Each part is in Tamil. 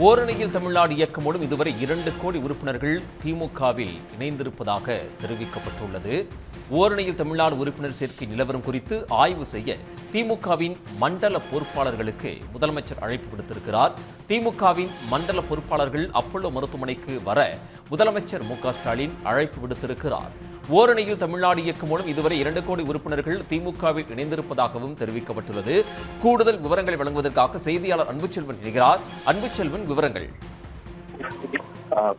ஓரணியில் தமிழ்நாடு இயக்கம் மூலம் இதுவரை 2 கோடி உறுப்பினர்கள் திமுகவில் இணைந்திருப்பதாக தெரிவிக்கப்பட்டுள்ளது. ஓரணியில் தமிழ்நாடு உறுப்பினர் சேர்க்கை நிலவரம் குறித்து ஆய்வு செய்ய திமுகவின் மண்டல பொறுப்பாளர்களுக்கு முதலமைச்சர் அழைப்பு விடுத்திருக்கிறார். திமுகவின் மண்டல பொறுப்பாளர்கள் அப்பல்லோ மருத்துவமனைக்கு வர முதலமைச்சர் மு.க.ஸ்டாலின் அழைப்பு விடுத்திருக்கிறார். ஓரணியில் தமிழ்நாடு இயக்கம் மூலம் இதுவரை 2 கோடி உறுப்பினர்கள் திமுகவில் இணைந்திருப்பதாகவும் தெரிவிக்கப்பட்டுள்ளது. கூடுதல் விவரங்களை வழங்குவதற்காக செய்தியாளர் அன்புச்செல்வன் இணைகிறார். அன்புச்செல்வன், விவரங்கள்.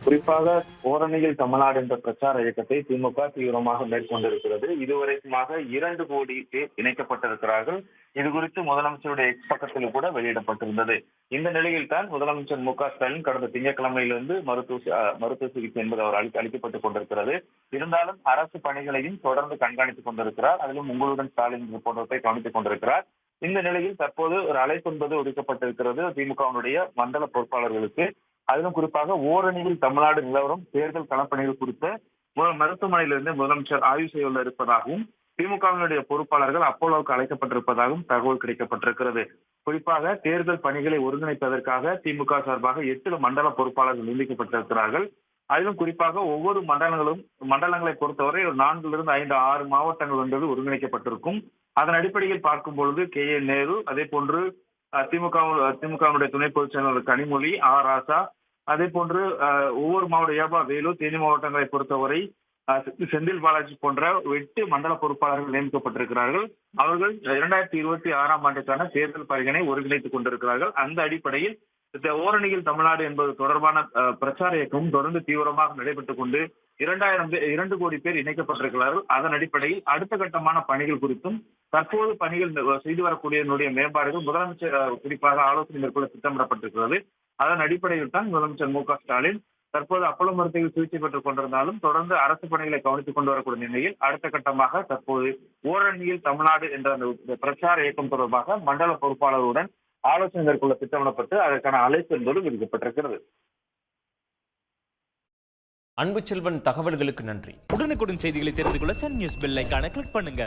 குறிப்பாக ஓரணியில் தமிழ்நாடு என்ற பிரச்சார இயக்கத்தை திமுக தீவிரமாக மேற்கொண்டிருக்கிறது. இதுவரைக்குமாக 2 கோடி பேர் இணைக்கப்பட்டிருக்கிறார்கள். இது குறித்து முதலமைச்சருடைய எக்ஸ் பக்கத்தில் கூட வெளியிடப்பட்டிருந்தது. இந்த நிலையில் தான் முதலமைச்சர் மு.க.ஸ்டாலின் கடந்த திங்கட்கிழமையிலிருந்து மருத்துவ சிகிச்சை என்பது அவர் அளிக்கப்பட்டுக் கொண்டிருக்கிறது. இருந்தாலும் அரசு பணிகளையும் தொடர்ந்து கண்காணித்துக் கொண்டிருக்கிறார். அதிலும் உங்களுடன் ஸ்டாலின் போன்றவற்றை கவனித்துக் கொண்டிருக்கிறார். இந்த நிலையில் தற்போது ஒரு அழைப்பு என்பது ஒதுக்கப்பட்டிருக்கிறது திமுகவினுடைய மண்டல பொறுப்பாளர்களுக்கு. அதிலும் குறிப்பாக ஓரணியில் தமிழ்நாடு நிலவரம் தேர்தல் களப்பணிகள் குறித்த மருத்துவமனையிலிருந்து முதலமைச்சர் ஆய்வு செய்ய இருப்பதாகவும் திமுகவினுடைய பொறுப்பாளர்கள் அப்போலோவுக்கு அழைக்கப்பட்டிருப்பதாகவும் தகவல் கிடைக்கப்பட்டிருக்கிறது. குறிப்பாக தேர்தல் பணிகளை ஒருங்கிணைப்பதற்காக திமுக சார்பாக 8 மண்டல பொறுப்பாளர்கள் நியமிக்கப்பட்டிருக்கிறார்கள். அதிலும் குறிப்பாக ஒவ்வொரு மண்டலங்களை பொறுத்தவரை ஒரு 4 to 5, 6 மாவட்டங்கள் என்பது ஒருங்கிணைக்கப்பட்டிருக்கும். அதன் அடிப்படையில் பார்க்கும் பொழுது கே.ஏ. நேரு, அதே போன்று திமுகவுடைய துணை பொதுச் செயலாளர் கனிமொழி, ஆர். ராசா, அதே போன்று ஒவ்வொரு மாவட்ட வேலூர், தேனி மாவட்டங்களை பொறுத்தவரை செந்தில் பாலாஜி போன்ற 8 மண்டல பொறுப்பாளர்கள் நியமிக்கப்பட்டிருக்கிறார்கள். அவர்கள் 2026ஆம் ஆண்டுக்கான தேர்தல் பணிகளை ஒருங்கிணைத்துக் கொண்டிருக்கிறார்கள். அந்த அடிப்படையில் இந்த ஓரணியில் தமிழ்நாடு என்பது தொடர்பான பிரச்சார இயக்கமும் தொடர்ந்து தீவிரமாக நடைபெற்றுக் கொண்டு 2 கோடி பேர் இணைக்கப்பட்டிருக்கிறார்கள். அதன் அடிப்படையில் அடுத்த கட்டமான பணிகள் குறித்தும் தற்போது பணிகள் செய்து வரக்கூடிய மேம்பாடுகள் முதலமைச்சர் குறிப்பாக ஆலோசனை மேற்கொள்ள திட்டமிடப்பட்டிருக்கிறது. அதன் அடிப்படையில் தான் முதலமைச்சர் மு.க.ஸ்டாலின் தற்போது அப்பல்லோ மருத்துவத்தில் சிகிச்சை பெற்றுக் கொண்டிருந்தாலும் தொடர்ந்து அரசு பணிகளை கவனித்துக் கொண்டு வரக்கூடிய நிலையில் அடுத்த கட்டமாக தற்போது ஓரணியில் தமிழ்நாடு என்ற அந்த பிரச்சார இயக்கம் தொடர்பாக மண்டல பொறுப்பாளருடன் ஆலோசனை மேற்கொள்ள திட்டமிடப்பட்டு அதற்கான அழைப்பு என்பது விடுக்கப்பட்டிருக்கிறது. அன்புச்செல்வன், தகவல்களுக்கு நன்றி. உடனுக்குடன் செய்திகளை தெரிந்து கொள்ள சன் நியூஸ் பெல் ஐகானை கிளிக் பண்ணுங்க.